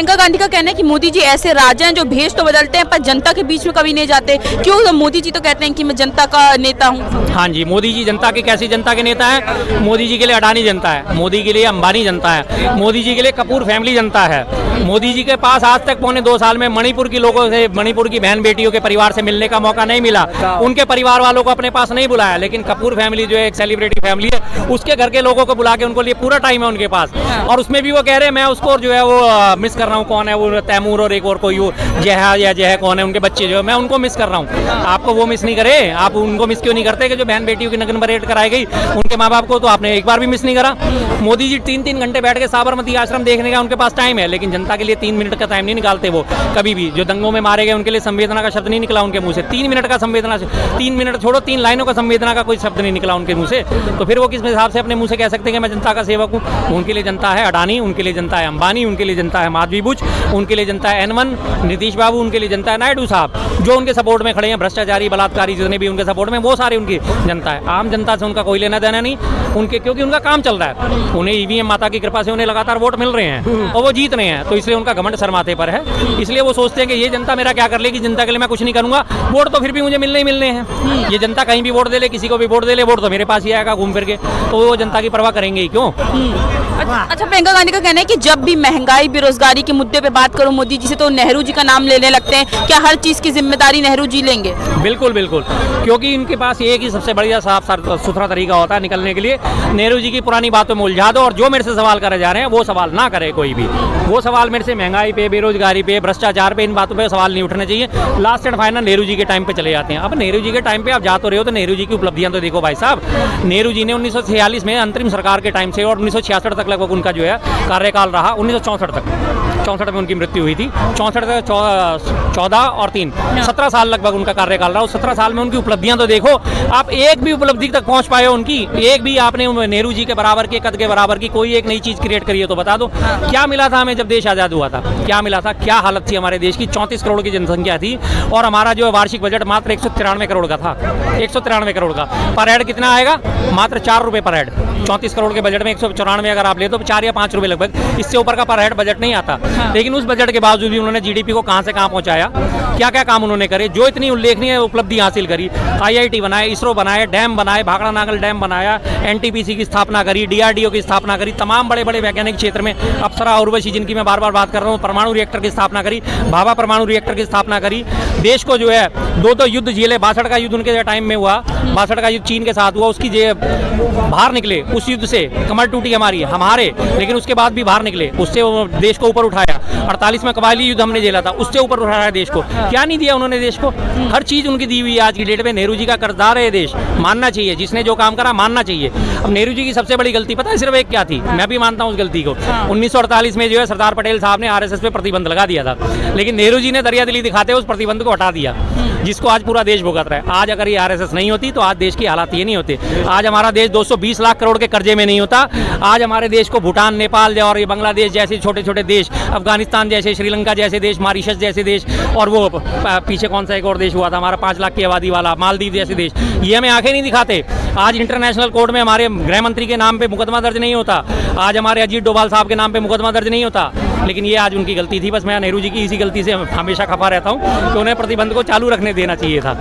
प्रियंका गांधी का कहना है कि मोदी जी ऐसे राजा हैं जो भेष तो बदलते हैं पर जनता के बीच में कभी नहीं जाते। क्यों? तो मोदी जी तो कहते हैं कि मैं जनता का नेता हूँ। हाँ जी, मोदी जी जनता के कैसी जनता के नेता है? मोदी जी के लिए अडानी जनता है, मोदी के लिए अंबानी जनता है, मोदी जी के लिए कपूर फैमिली जनता है। मोदी जी के पास आज तक पौने 2 साल में मणिपुर की लोगों से, मणिपुर की बहन बेटियों के परिवार से मिलने का मौका नहीं मिला। उनके परिवार वालों को अपने पास नहीं बुलाया, लेकिन कपूर फैमिली जो है एक सेलिब्रिटी फैमिली है, उसके घर के लोगों को बुला के उनको लिए पूरा टाइम है उनके पास। और उसमें भी वो कह रहे हैं मैं उसको जो है वो मिस कर रहा हूँ। कौन है वो? तैमूर और एक और कोई वो जहा या जह कौन है, उनके बच्चे जो है, मैं उनको मिस कर रहा हूँ। आपको वो मिस नहीं करे? आप उनको मिस क्यों नहीं करते कि जो बहन बेटियों की नग्न परेड कराई गई उनके माँ बाप को तो आपने एक बार भी मिस नहीं करा। मोदी जी 3-3 घंटे बैठ के साबरमती आश्रम देखने का उनके पास टाइम है, लेकिन जनता के लिए 3 मिनट का टाइम नहीं निकालते वो कभी भी। जो दंगों में मारे गए उनके लिए संवेदना का शब्द नहीं निकला उनके मुंह से। 3 मिनट का संवेदना, 3 मिनट छोड़ो, 3 लाइनों का संवेदना का कोई शब्द नहीं निकला उनके मुंह से। तो फिर वो किस हिसाब से अपने मुंह से कह सकते हैं कि मैं जनता का सेवक हूँ? उनके लिए जनता है अडानी, उनके लिए जनता है अंबानी, उनके लिए जनता है माधवी बुच, उनके लिए जनता है N1 नीतीश बाबू, उनके लिए जनता है नायडू साहब, जो उनके सपोर्ट में खड़े हैं, भ्रष्टाचारी बलात्कारी जितने भी उनके सपोर्ट में, वो सारे उनकी जनता है। आम जनता से उनका कोई लेना देना नहीं उनके, क्योंकि उनका काम चल रहा है। उन्हें ईवीएम माता की कृपा से उन्हें लगातार वोट मिल रहे हैं और वो जीत रहे हैं, तो इसलिए उनका घमंड सर माथे पर है। इसलिए वो सोचते हैं कि ये जनता मेरा क्या कर लेगी, जनता के लिए मैं कुछ नहीं करूंगा, वोट तो फिर भी मुझे मिलने ही मिलने हैं। ये जनता कहीं भी वोट दे ले, किसी को भी वोट दे ले, वोट तो मेरे पास ही आएगा घूम फिर के, तो वो जनता की परवाह करेंगे ही क्यों? अच्छा, प्रियंका गांधी का कहना है कि जब भी महंगाई बेरोजगारी के मुद्दे पे बात करो मोदी जी से तो नेहरू जी का नाम लेने लगते हैं। क्या हर चीज की जिम्मेदारी नेहरू जी लेंगे? बिल्कुल बिल्कुल, क्योंकि इनके पास एक ही सबसे बढ़िया साफ सुथरा तरीका होता है निकलने के लिए। नेहरू जी की पुरानी बातों में उलझा दो और जो मेरे से सवाल करे जा रहे हैं वो सवाल ना करे कोई भी। वो सवाल मेरे से महंगाई पे, बेरोजगारी पे, भ्रष्टाचार पे, इन बातों पे सवाल नहीं उठने चाहिए। Last and final Nehru ji के टाइम पे चले जाते हैं। अब नेहरू जी के टाइम पे आप जा तो रहे हो तो नेहरू जी की उपलब्धियां तो देखो भाई साहब। नेहरू जी ने 1946 में अंतरिम सरकार के टाइम से और 1966 तक लगभग उनका जो है कार्यकाल रहा। 1964 तक, 64 में उनकी मृत्यु हुई थी। 64 तक 14 और 3 17 साल लगभग उनका कार्यकाल रहा। उस 17 साल में उनकी उपलब्धियां तो देखो। आप एक भी उपलब्धि तक पहुंच पाए हो उनकी? एक भी आपने नेहरू जी के बराबर के कद के बराबर की कोई एक नई चीज क्रिएट करी है तो बता दो। क्या मिला था हमें जब देश आजाद हुआ था? क्या मिला था? क्या हालत थी हमारे देश की? 34 करोड़ की जनसंख्या थी और हमारा जो वार्षिक बजट मात्र 193 करोड़ का था। 193 करोड़ का। पर हेड कितना आएगा? मात्र 4 रुपए पर हेड। 34 करोड़ के बजट में 194 अगर आप ले तो 4 या 5 रुपए लगभग, इससे ऊपर का पर हेड बजट नहीं आता। लेकिन उस बजट के बावजूद भी उन्होंने जीडीपी को कहां से कहां पहुंचाया, क्या क्या काम उन्होंने करे, जो इतनी उल्लेखनीय उपलब्धि हासिल करी। आईआईटी बनाए, इसरो बनाए, डैम बनाए, भाखड़ा नागल डैम बनाया, एनटीपीसी की स्थापना करी, डीआरडीओ की स्थापना करी, तमाम बड़े बड़े वैज्ञानिक क्षेत्र में, अप्सरा उर्वशी जिनकी मैं बार बार बात कर रहा हूँ, परमाणु रिएक्टर की स्थापना करी, भाभा परमाणु रिएक्टर की स्थापना करी। देश को जो है 2 युद्ध झेले। 62 का युद्ध उनके टाइम में हुआ, 62 का युद्ध चीन के साथ हुआ, उसकी बाहर निकले उस युद्ध से, कमर टूटी हमारी, हम हारे, लेकिन उसके बाद भी बाहर निकले, उससे देश को ऊपर उठाया। 48 में कबायली युद्ध हमने झेला था, उससे ऊपर उठाया देश को। क्या नहीं दिया उन्होंने देश को? हर चीज उनकी दी हुई है। आज की डेट में नेहरू जी का कर्जदार है देश, मानना चाहिए। जिसने जो काम करा मानना चाहिए। अब नेहरू जी की सबसे बड़ी गलती पता है सिर्फ एक क्या थी? मैं भी मानता हूँ उस गलती को। 1948 में जो है सरदार पटेल साहब ने आरएसएस पे प्रतिबंध लगा दिया था, लेकिन नेहरू जी ने दरियादिली दिखाते उस प्रतिबंध को हटा दिया, जिसको आज पूरा देश भुगत रहा है। आज अगर ये आरएसएस नहीं होती तो आज देश की हालात ये नहीं होते। आज हमारा देश 220 लाख करोड़ के कर्जे में नहीं होता। आज हमारे देश को भूटान, नेपाल और ये बांग्लादेश जैसे छोटे छोटे देश, अफगानिस्तान जैसे, श्रीलंका जैसे देश, मॉरिशस जैसे देश, और वो पीछे कौन सा एक और देश हुआ था हमारा 5 लाख की आबादी वाला, मालदीव जैसे देश, ये हमें आंखें नहीं दिखाते। आज इंटरनेशनल कोर्ट में हमारे गृह मंत्री के नाम पे मुकदमा दर्ज नहीं होता। आज हमारे अजीत डोभाल साहब के नाम पे मुकदमा दर्ज नहीं होता। लेकिन ये आज उनकी गलती थी। बस मैं नेहरू जी की इसी गलती से हमेशा खफा रहता हूँ कि उन्हें प्रतिबंध को चालू रखने देना चाहिए था।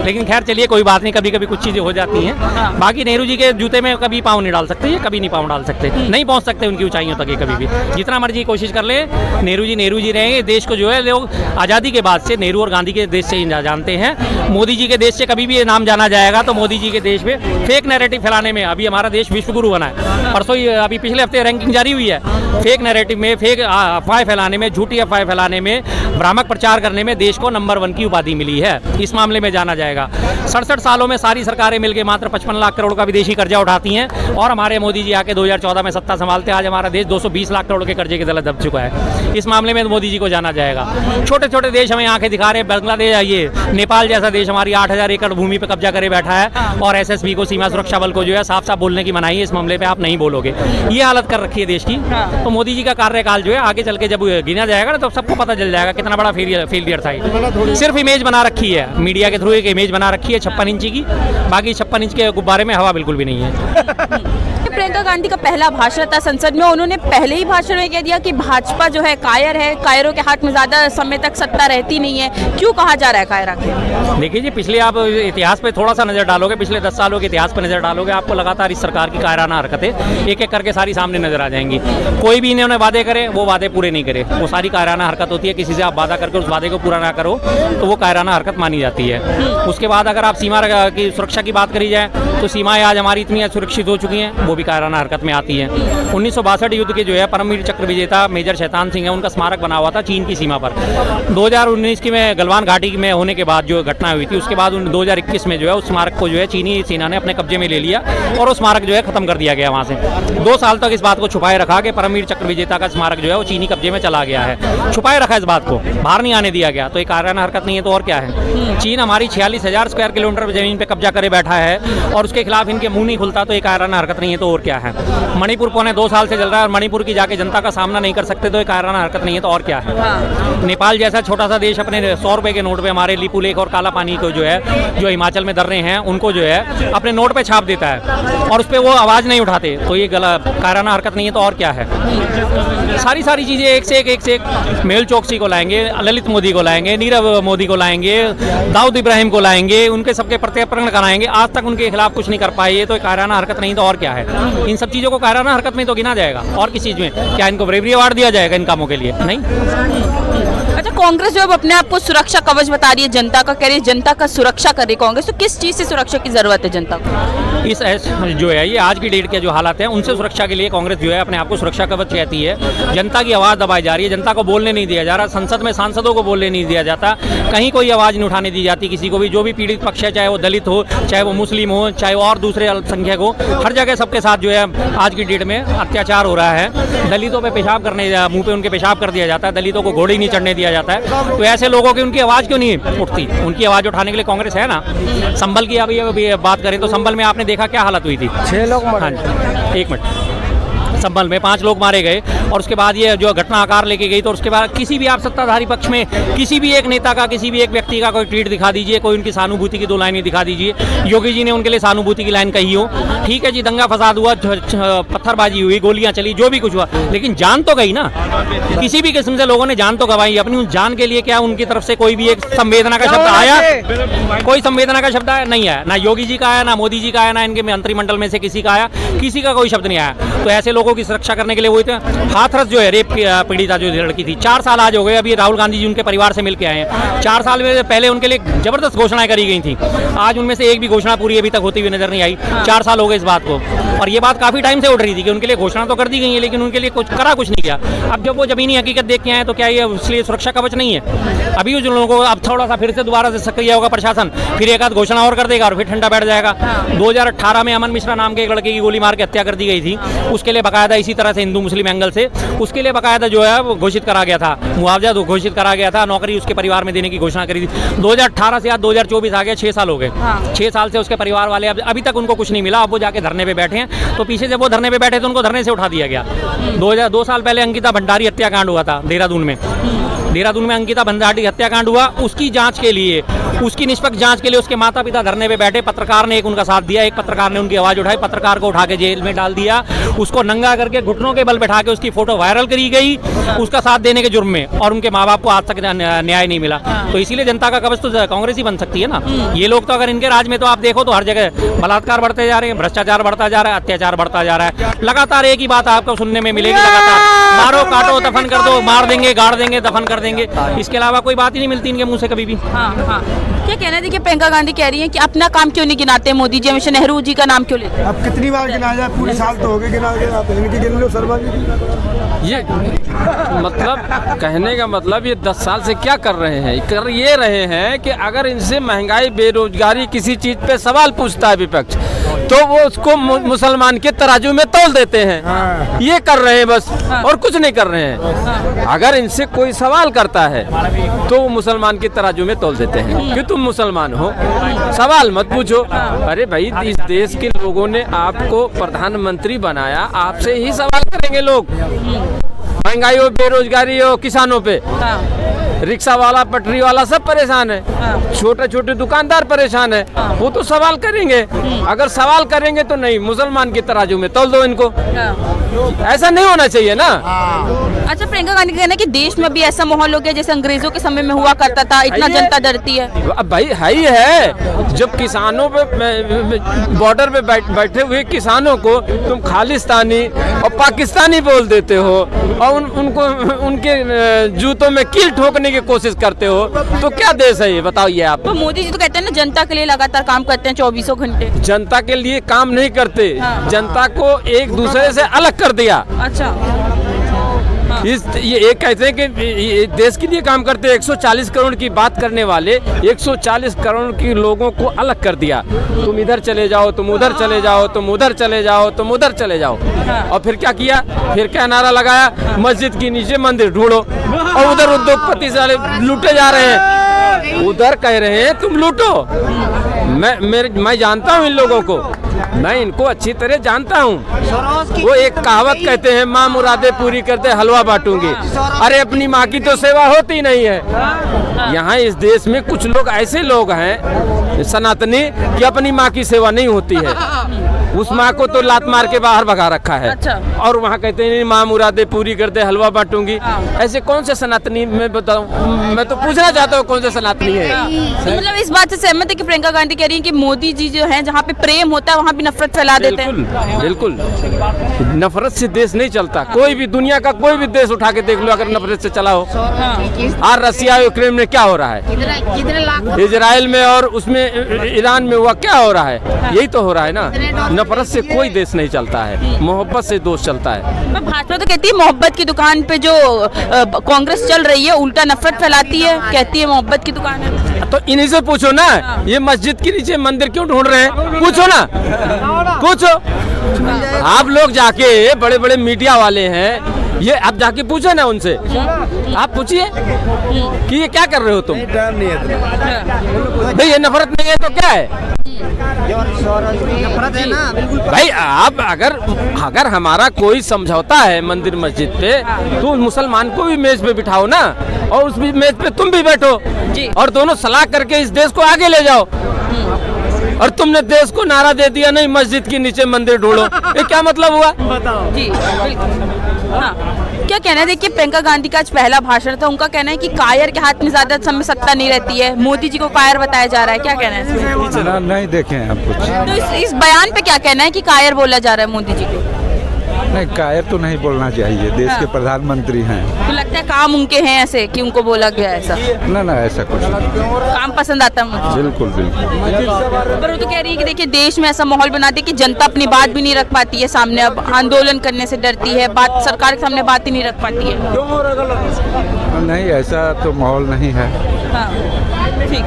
लेकिन खैर चलिए, कोई बात नहीं, कभी कभी कुछ चीजें हो जाती हैं। बाकी नेहरू जी के जूते में कभी पाँव नहीं डाल सकते, ये कभी नहीं पाँव डाल सकते, नहीं पहुँच सकते उनकी ऊंचाइयों तक ये कभी भी। जितना मर्जी कोशिश कर ले, नेहरू जी रहेंगे। देश को जो है लोग आज़ादी के बाद से नेहरू और गांधी के देश से ही जानते हैं। मोदी जी के देश से कभी भी ये नाम जाना जाएगा तो मोदी जी के देश में फेक नैरेटिव फैलाने में। अभी हमारा देश विश्वगुरु बना है, परसों ही अभी पिछले हफ्ते रैंकिंग जारी हुई है। फेक नैरेटिव में, फेक अफवाह फैलाने में, झूठी अफवाह फैलाने में, भ्रामक प्रचार करने में देश को नंबर 1 की उपाधि मिली है। इस मामले में जाना जाएगा। 67 सालों में सारी सरकारें मिलकर मात्र 55 लाख करोड़ का विदेशी कर्जा उठाती हैं और हमारे मोदी जी आके 2014 में सत्ता संभालते। आज हमारा देश 220 लाख करोड़ के कर्जे के तले दब चुका है। इस मामले में मोदी जी को जाना जाएगा। छोटे छोटे देश हमें आंखें दिखा रहे हैं। बांग्लादेश, ये नेपाल जैसा देश हमारी 8000 एकड़ भूमि पे कब्जा करे बैठा है और एसएसबी को, सीमा सुरक्षा बल को जो है साफ साफ बोलने की मनाही है। इस मामले पे आप नहीं बोलोगे, ये हालत कर रखी है देश की। तो मोदी जी का कार्यकाल जो है आगे चल के जब गिना जाएगा ना तो सबको पता चल जाएगा कितना बड़ा फेलियर था। सिर्फ इमेज बना रखी है, मीडिया के थ्रू एक इमेज बना रखी है 56 इंची की। बाकी 56 इंच के गुब्बारे में हवा बिल्कुल भी नहीं है। प्रियंका गांधी का पहला भाषण था संसद में, उन्होंने पहले ही भाषण में कह दिया कि भाजपा जो है कायर है, कायरों के हाथ में ज्यादा समय तक सत्ता रहती नहीं है। क्यों कहा जा रहा है कायर आखिर? देखिए जी, पिछले आप इतिहास पे थोड़ा सा नजर डालोगे, पिछले 10 सालों के इतिहास पे नजर डालोगे, आपको लगातार इस सरकार की कायराना हरकतें एक एक करके सारी सामने नजर आ जाएंगी। कोई भी इन्होंने वादे करे, वो वादे पूरे नहीं करे, वो सारी कायराना हरकत होती है। किसी से आप वादा करके उस वादे को पूरा ना करो तो वो कायराना हरकत मानी जाती है। उसके बाद अगर आप सीमा की सुरक्षा की बात करी जाए तो सीमाएं आज हमारी इतनी सुरक्षित हो चुकी हैं, वो भी कायराना हरकत में आती है। 1962 युद्ध के जो है परमवीर चक्र विजेता मेजर शैतान सिंह है, उनका स्मारक बना हुआ था चीन की सीमा पर। 2019 की में गलवान घाटी में होने के बाद जो घटना हुई थी, उसके बाद 2021 में जो है उस स्मारक को जो है चीनी सेना ने अपने कब्जे में ले लिया और वो स्मारक जो है खत्म कर दिया गया वहाँ से। 2 साल तक इस बात को छुपाए रखा कि परमवीर चक्र विजेता का स्मारक जो है वो चीनी कब्जे में चला गया है, छुपाए रखा इस बात को, बाहर नहीं आने दिया गया। तो ये कायराना हरकत नहीं है तो और क्या है? चीन हमारी 46,000 स्क्वायर किलोमीटर जमीन पे कब्जा करे बैठा है और उसके खिलाफ इनके मुंह नहीं खुलता, तो ये कायराना हरकत नहीं है तो और क्या है? मणिपुर पौने 2 साल से चल रहा है और मणिपुर की जाके जनता का सामना नहीं कर सकते तो ये कायराना हरकत नहीं है तो और क्या है? नेपाल जैसा छोटा सा देश अपने 100 रुपए के नोट पे हमारे लिपू लेक और काला पानी को जो है, जो हिमाचल में दर्रे हैं उनको जो है अपने नोट पे छाप देता है और उस पर वो आवाज़ नहीं उठाते, तो ये गलत कायराना हरकत नहीं है तो और क्या है? सारी चीज़ें एक से एक मेहुल चोकसी को लाएंगे, ललित मोदी को लाएंगे, नीरव मोदी को लाएंगे, दाऊद इब्राहिम को लाएंगे, उनके सबके प्रत्यर्पण कराएंगे, आज तक उनके खिलाफ कुछ नहीं कर पाए। ये तो कायराना हरकत नहीं तो और क्या है? इन सब चीज़ों को कायराना हरकत में तो गिना जाएगा और किस चीज़ में? क्या इनको ब्रेवरी अवार्ड दिया जाएगा इन कामों के लिए? नहीं। अच्छा, कांग्रेस जो अब अपने आप को सुरक्षा कवच बता रही है, जनता का कह रही है, जनता का सुरक्षा कर रही है कांग्रेस, तो किस चीज़ से सुरक्षा की जरूरत है जनता को? इस जो है ये आज की डेट के जो हालात हैं उनसे सुरक्षा के लिए कांग्रेस जो है अपने आप को सुरक्षा कवच कहती है। जनता की आवाज़ दबाई जा रही है, जनता को बोलने नहीं दिया जा रहा, संसद में सांसदों को बोलने नहीं दिया जाता, कहीं कोई आवाज़ नहीं उठाने दी जाती किसी को भी। जो भी पीड़ित पक्ष है, चाहे वो दलित हो, चाहे वो मुस्लिम हो, चाहे वो और दूसरे अल्पसंख्यक हो, हर जगह सबके साथ जो है आज की डेट में अत्याचार हो रहा है। दलितों पे पेशाब करने, मुंह पे उनके पेशाब कर दिया जाता है, दलितों को घोड़े नहीं चढ़ने दिया जाता है। तो ऐसे लोगों की उनकी आवाज़ क्यों नहीं उठती? उनकी आवाज़ उठाने के लिए कांग्रेस है ना। संभल की अभी बात करें तो संभल में आपने देखा क्या हालत हुई थी? 6 लोग मरे। हाँ जी, 1 मिनट। संभल में 5 लोग मारे गए और उसके बाद ये जो घटना आकार लेके गई, तो उसके बाद किसी भी आप सत्ताधारी पक्ष में किसी भी एक नेता का, किसी भी एक व्यक्ति का कोई ट्वीट दिखा दीजिए, कोई उनकी सहानुभूति की 2 लाइनें दिखा दीजिए। योगी जी ने उनके लिए सहानुभूति की लाइन कही हो, ठीक है जी, दंगा फसाद हुआ, पत्थरबाजी हुई, गोलियां चली, जो भी कुछ हुआ, लेकिन जान तो गई ना। किसी भी किस्म से लोगों ने जान तो गंवाई। अपनी उस जान के लिए क्या उनकी तरफ से कोई भी एक संवेदना का शब्द आया? कोई संवेदना का शब्द आया? नहीं आया। ना योगी जी का आया, ना मोदी जी का आया, ना इनके मंत्रिमंडल में से किसी का आया, किसी का कोई शब्द नहीं आया। तो ऐसे लोगों की सुरक्षा करने के लिए वो थे। हाथरस जो है रेप पीड़िता जो लड़की थी, 4 साल आज हो गए, अभी राहुल गांधी जी उनके परिवार से मिलकर आए हैं। 4 साल में पहले उनके लिए जबरदस्त घोषणाएं करी गई थी, आज उनमें से एक भी घोषणा पूरी अभी तक होती हुई नजर नहीं आई। 4 साल हो गए इस बात को, और ये बात काफी टाइम से उठ रही थी कि उनके लिए घोषणा तो कर दी गई है लेकिन उनके लिए कुछ नहीं किया। अब जब वो जमीनी हकीकत देख के आए तो क्या ये इसलिए सुरक्षा कवच नहीं है? अभी उन लोगों को अब थोड़ा सा फिर से दोबारा से सक्रिय होगा प्रशासन, फिर एक आध घोषणा और कर देगा और फिर ठंडा बैठ जाएगा। 2018 में अमन मिश्रा नाम के एक लड़के की गोली मार के हत्या कर दी गई थी, उसके लिए बकायदा इसी तरह से हिंदू मुस्लिम एंगल से उसके लिए बकायदा जो है वो घोषित करा गया था, मुआवजा घोषित करा गया था, नौकरी उसके परिवार में देने की घोषणा करी थी। 2018 से आज 2024 आ गया, 6 साल हो गए। 6 साल से उसके परिवार वाले अभी तक उनको कुछ नहीं मिला। अब वो जाके धरने पे बैठे हैं, तो पीछे जब वो धरने पे बैठे तो उनको धरने से उठा दिया गया। 2 साल पहले अंकिता भंडारी हत्याकांड हुआ था देहरादून में अंकिता भंडारी हत्याकांड हुआ, उसकी जांच के लिए, उसकी निष्पक्ष जांच के लिए उसके माता पिता धरने पे बैठे। पत्रकार ने एक उनका साथ दिया, एक पत्रकार ने उनकी आवाज उठाई, पत्रकार को उठा के जेल में डाल दिया, उसको नंगा करके घुटनों के बल बैठा के उसकी फोटो वायरल करी गई उसका साथ देने के जुर्म में, और उनके माँ बाप को आज तक न्याय नहीं मिला। तो इसीलिए जनता का कवच तो कांग्रेस ही बन सकती है ना। ये लोग तो अगर इनके राज में तो आप देखो तो हर जगह बलात्कार बढ़ते जा रहे हैं, भ्रष्टाचार बढ़ता जा रहा है, अत्याचार बढ़ता जा रहा है। लगातार एक ही बात आपको सुनने में मिलेगी, लगातार मारो काटो दफन कर दो, मार देंगे गाड़ देंगे दफन कर देंगे, इसके अलावा कोई बात ही नहीं मिलती इनके मुंह से कभी भी। क्या कहना है? देखिए प्रियंका गांधी कह रही है कि अपना काम क्यों नहीं गिनाते मोदी जी, हमेशा नेहरू जी का नाम क्यों लेते? अब कितनी बार गिनाया जाए? पूरे साल तो हो गए गिना के, आप इनकी गिन लो शर्मा जी। ये मतलब कहने का मतलब ये 10 साल से क्या कर रहे हैं? कर ये रहे हैं कि अगर इनसे महंगाई बेरोजगारी किसी चीज पे सवाल पूछता है विपक्ष तो वो उसको मुसलमान के तराजू में तौल देते हैं। ये कर रहे हैं बस, और कुछ नहीं कर रहे हैं। अगर इनसे कोई सवाल करता है तो वो मुसलमान के तराजू में तौल देते हैं कि तुम मुसलमान हो, सवाल मत पूछो। अरे भाई, इस देश के लोगों ने आपको प्रधानमंत्री बनाया, आपसे ही सवाल करेंगे लोग। महंगाई हो, बेरोजगारी हो, किसानों पे, हाँ, रिक्शा वाला, पटरी वाला सब परेशान है, छोटे छोटे दुकानदार परेशान है। वो तो सवाल करेंगे, अगर सवाल करेंगे तो नहीं, मुसलमान की तराजू में तौल दो इनको, हाँ। ऐसा नहीं होना चाहिए ना। अच्छा, प्रियंका गांधी का कहना है कि देश में अभी ऐसा माहौल हो गया जैसे अंग्रेजों के समय में हुआ करता था, इतना जनता डरती है। अब भाई है ही है, जब किसानों पे बॉर्डर पे बैठे हुए किसानों को तुम खालिस्तानी और पाकिस्तानी बोल देते हो और उनको उनके जूतों में कील ठोकने की कोशिश करते हो, तो क्या देश है ये, बताइए आप। तो मोदी जी तो कहते हैं ना जनता के लिए लगातार काम करते हैं 24 घंटे। जनता के लिए काम नहीं करते, हाँ। जनता को एक दूसरे से अलग कर दिया। अच्छा, ये कहते हैं कि ये देश के लिए काम करते हैं। 140 करोड़ की बात करने वाले 140 करोड़ की लोगों को अलग कर दिया। तुम इधर चले जाओ, तुम उधर चले जाओ, तुम उधर चले जाओ, तुम उधर चले जाओ। और फिर क्या किया, फिर क्या नारा लगाया, मस्जिद के नीचे मंदिर ढूंढो, और उधर उद्योगपति साले लूटे जा रहे हैं, उधर कह रहे हैं तुम लूटो। मैं जानता हूँ इन लोगों को, मैं इनको अच्छी तरह जानता हूँ। वो एक कहावत कहते हैं, माँ मुरादे पूरी करते हलवा बांटूंगी। अरे अपनी माँ की तो सेवा होती नहीं है। यहाँ इस देश में कुछ लोग ऐसे लोग हैं सनातनी कि अपनी माँ की सेवा नहीं होती है, उस माँ को तो लात मार के बाहर भगा रखा है। अच्छा। और वहाँ कहते हैं माँ मुरादे पूरी करते हलवा बांटूंगी। ऐसे कौन से सनातनी मैं बताऊँ, मैं तो पूछना चाहता हूँ कौन से सनातनी है। तो मतलब इस बात से सहमत है कि प्रियंका गांधी कह रही है कि मोदी जी जो है जहाँ पे प्रेम होता है वहाँ भी नफरत फैला देते हैं। बिल्कुल, नफरत से देश नहीं चलता। कोई भी दुनिया का कोई भी देश उठा के देख लो, अगर नफरत से चला हो। आज रसिया यूक्रेन में क्या हो रहा है, इजराइल में और उसमें ईरान में हुआ क्या हो रहा है, यही तो हो रहा है ना। नफरत से कोई देश नहीं चलता है, मोहब्बत से दोष चलता है। पर भाजपा तो कहती है मोहब्बत की दुकान पे जो कांग्रेस चल रही है उल्टा नफरत फैलाती है, कहती है मोहब्बत की दुकान है। तो इन्हीं से पूछो ना, ये मस्जिद के नीचे मंदिर क्यों ढूंढ रहे हैं, पूछो ना, पूछो। आप लोग जाके, बड़े बड़े मीडिया वाले हैं, ये आप जाके पूछो ना उनसे, आप पूछिए कि ये क्या कर रहे हो तुम। भाई ये नफरत नहीं है तो क्या है भाई। आप अगर हमारा कोई समझौता है मंदिर मस्जिद पे, तो मुसलमान को भी मेज पे बिठाओ ना, और उस मेज पे तुम भी बैठो, और दोनों सलाह करके इस देश को आगे ले जाओ। और तुमने देश को नारा दे दिया नहीं मस्जिद के नीचे मंदिर ढूंढो, ये क्या मतलब हुआ, बताओ जी। हाँ, क्या कहना है, देखिए प्रियंका गांधी का आज पहला भाषण था, उनका कहना है कि कायर के हाथ में ज्यादा समय सत्ता नहीं रहती है, मोदी जी को कायर बताया जा रहा है, क्या कहना है? नहीं देखे हैं आप कुछ। तो इस बयान पे क्या कहना है कि कायर बोला जा रहा है मोदी जी को? नहीं, कायर तो नहीं बोलना चाहिए, देश के प्रधानमंत्री हैं। तो लगता है काम उनके हैं ऐसे कि उनको बोला गया ऐसा? ना ऐसा कुछ नहीं। काम पसंद आता है मुझे। बिल्कुल पर वो तो कह रही है कि देखिए देश में ऐसा माहौल बना दे कि जनता अपनी बात भी नहीं रख पाती है सामने, अब आंदोलन करने से डरती है, बात सरकार के सामने बात ही नहीं रख पाती है। नहीं, ऐसा तो माहौल नहीं है। हाँ, ठीक।